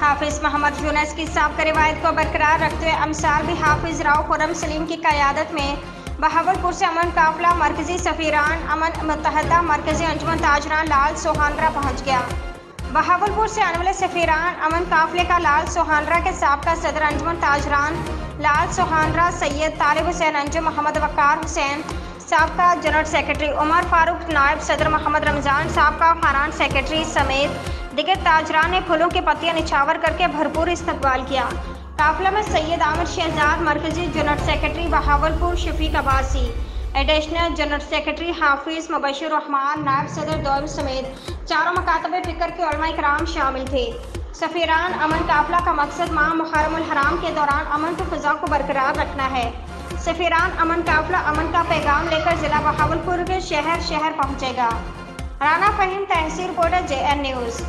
हाफिज मोहम्मद यूनुस की साबिक़ा रिवायत को बरकरार रखते हुए अमसार भी हाफिज राव खुर्रम सलीम की क़यादत में बहावलपुर से अमन काफ़िला मरकज़ी सफ़ीरान अमन मुत्तहदा मरकज़ी अंजुमन ताजरान लाल सोहानरा पहुँच गया। बहावलपुर से आने वाले सफ़ीरान अमन काफ़िले का लाल सोहानरा के साबिक़ा सदर अंजुमन ताजरान लाल सोहानरा सैयद तालिब हुसैन अंजुम मोहम्मद वक़ार हुसैन साबिक़ा जनरल सेक्रेटरी उमर फारूक नायब सदर मोहम्मद रमज़ान साबिक़ा खानान सेक्रेटरी समेत दिगर ताजरान ने फूलों की पत्तियां निछावर करके भरपूर इस्तकबाल किया। काफ़िला में सैयद आमिर शहजाद मरकज़ी general secretary Bahawalpur Shafiq Abbasi additional general secretary Hafiz Mubashir Rehman नायब सदर दौम समेत चारों मकातब फ़िक्र के उलमा इकराम शामिल थे। सफ़ीरान अमन काफ़िला का मकसद माह मुहर्रमुल हराम के दौरान अमन की फ़िज़ा को बरकरार रखना है। सफ़ीरान अमन काफ़िला अमन का पैगाम लेकर ज़िला बहावलपुर के शहर शहर पहुँचेगा। राना फ़हीम तहसील रिपोर्टर JN न्यूज़।